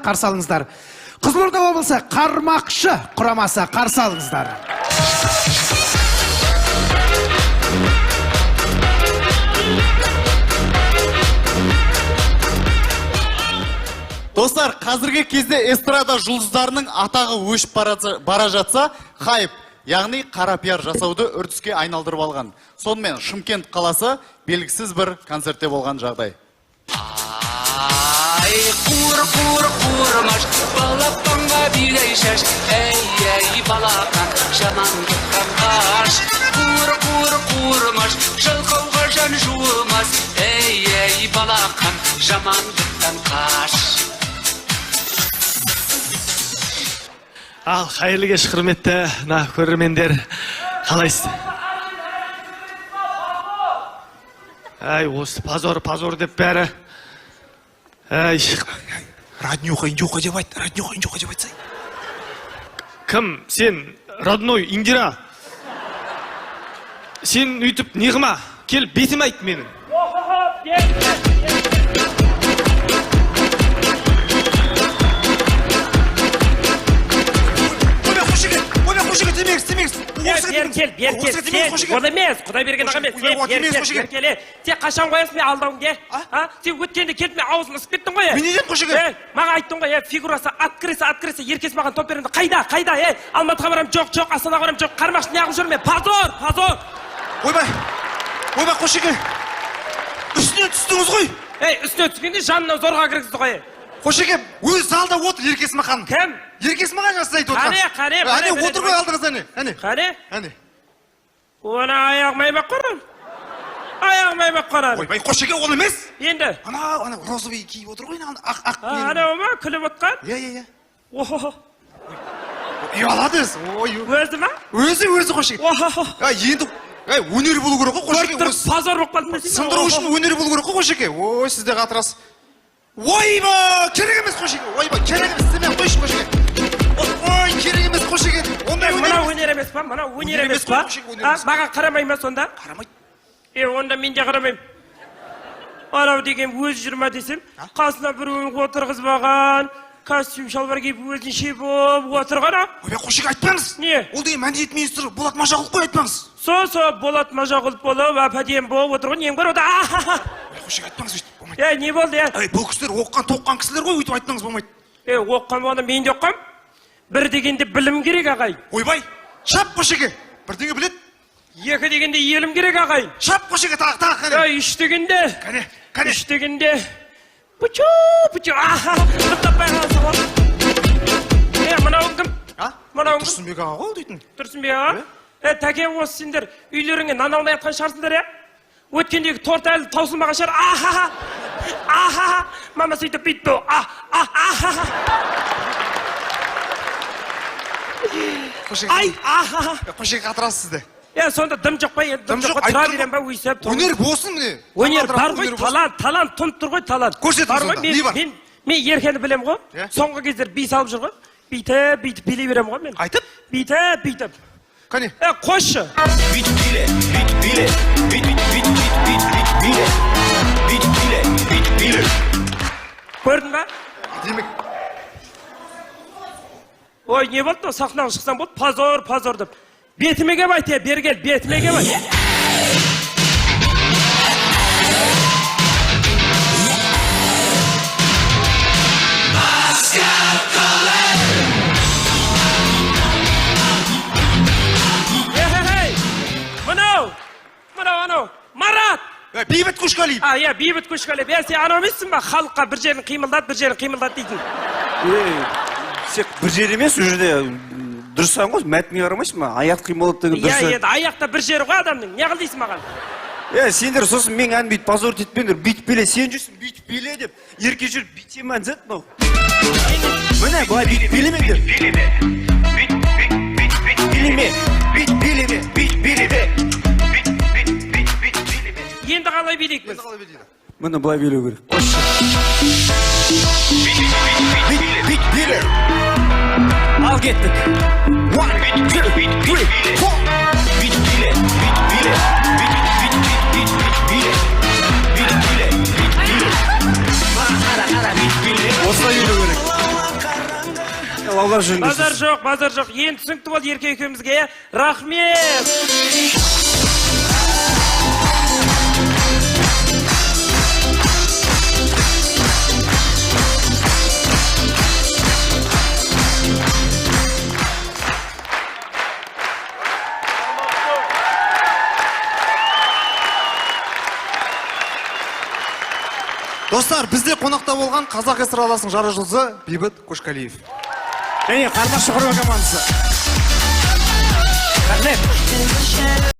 қарсы алыңыздар. Қызылорда облысы Қармақшы құрамасы қарсы алыңыздар. Достар, қазіргі кезде эстрада жұлдыздарының атағы өшіп бара жатса, хайп, яғни қара пиар жасауды үрдіске айналдырып алған. Сонымен Шымкент қаласы белгісіз бір концертте болған жағдай. Ай, қуыр-қуыр-қуырмаш, балапанға билей шаш, әй, балапан, жамандықтан қаш. Қуыр-қуыр-қуырмаш, жалқауға жан жуымас, әй, балапан, жамандықтан қаш. Ал, қайырлы кеш, құрметті көрермендер, қалайсыз? Әй, осы позор деп бәрі. Әй, Роднюха, Индюха деп айт, Роднюха, Индюха деп айтсай. кім? Сен, родной, Индира. Сен үйтіп неғыма? Кел, бетім айт менің. Бер, ол емес, Құдай берген аға емес. Бер, сен қашан қоясың мен алдауыңге? Сен өткенде келіп мен аузын ысып кеттің ғой? Мен не деймін Қошеке? Маған айттың ғой, фигурасы открыса, еркес маған топ беремді. Қайда? Алматыға барам, жоқ, Астанаға барам, жоқ, Қармақшы неғып жүрмін мен? Позор! Ойбай, Қошеке, үстіне түстіңіз ғой? Үстіне түскенде жанына зорға кіргізді ғой. Қошеке, өз залда отыр Еркес Мақан. Кім? Еркес Мақан жасын айтып отырған. Қане, отыр ғой алдыңыз, әне. Қане? Оны аяғым аймақ қоран. Ойбай, Қошеке, ол емес. Енді? Ана розовый киіп отыр ғой, ақ. Ана ома, күліп отқан? Иә. Охо. Ұялады. Өзі ма? Өзі, Қошеке. Енді өнер болу керек қой, Қошеке. Позор болып қалдың ба сен? Сындыру үшін өнер болу керек қой, Қошеке. Ой, сізде қатырасыз. Ойба, керек емес Қошеке. Ойба, керек емес. Сен қойшы Қошеке. Ой, керек емес Қошеке. Мына өнер емес па? Маған қарамай ма сонда? Қарамайды. Онда мен де қарамайым. Анау деген өз жүрма десем, қасына бір отырғызбаған, костюм шалбар киіп өзінше болып отырған. Ойбай, Қошеке, айтпаңыз. Не? Ол деген мәдениет министрі Болат Мажағұлов қой, айтпаңыз. Болат Мажағұлов болып, әпәдем болып отырған, нең бар ода? Қошеке, айтпаңыз өйтіп. Не болды, Бұл кісілер оққан кісілер ғой, өйтіп айтпаңыз болмайды. Оққан болғанда мен де оққам. Бір дегенде білім керек, ағай. Ойбай, шап Қошеке. Бір деге білет. Екі дегенде елім керек, ағай. Шап Қошеке, тақ, қане. Үш дегенде. Қане. Үш дегенде. Пучу. Құттаппай қаласы ғой. Мынауың кім? Мынауың кім? Тұрсынбек аға ғой дейтін. Тұрсынбек аға? Тәке, осы сендер үйлеріңе нан алмай атқан шығарсыңдар, Өткендегі торт әлі таусылмаған шығар. Мама сөйтіп бүйтті. Қошеке, қатырасыз сізді. Сонда дым жоқ па? Дым жоқ па? Тұра берем ба? Өйсіп. Өнер болсын міне. Өнер бар ғой, талант, тұнып тұр ғой, талант. Көрсетіңіз сонда, не бар? Мен еркені білем ғой. Соңғы кездер би салып жүр ғой. Бүйтіп билей берем ғой мен. Айтып? Бүйтіп. Қане? Қойшы. Көрдің ба? Демек. Ой, не болды? Сахнаға шықсам болды, позор деп. Бетіме кеп айт, бергел, бетіме кеп айт. Мынау, Марат! Бейбіт Көшқалиев. Бейбіт Көшқалиев. Сен анау емессің ба? Халыққа бір жерін қимылдат дейтін. Сен бір жер емес, ол жерде дұрыстан ғой, мәтінге қарамайсың ба? Аяқ қимылдат деген дұрыс. Аяқта бір жері ғой адамның. Не қыл дейсің маған? Сендер сосын мен ән бүйтіп позор етпеңдер, бүйтіп биле, сен жүрсің бүйтіп биле деп, ерке жүріп бүйтсем әнзет мынау. Міне, былай бүйтіп билемеңдер. Билеме. Енді қалай билейік біз? Міне былай билеу керек. Биле. Ал кеттік. 1, 2, 3, 4. Осылай билеу керек. лаулап Базар жүріңдер. жоқ, базар жоқ. Енді түсінікті болды ерке екеумізге. Рахмет. Достар, бізде қонақта болған қазақ эстрадасының жара жұлдызы Бейбіт Көшқалиев. Қармақшы құрма командасы. Рахмет.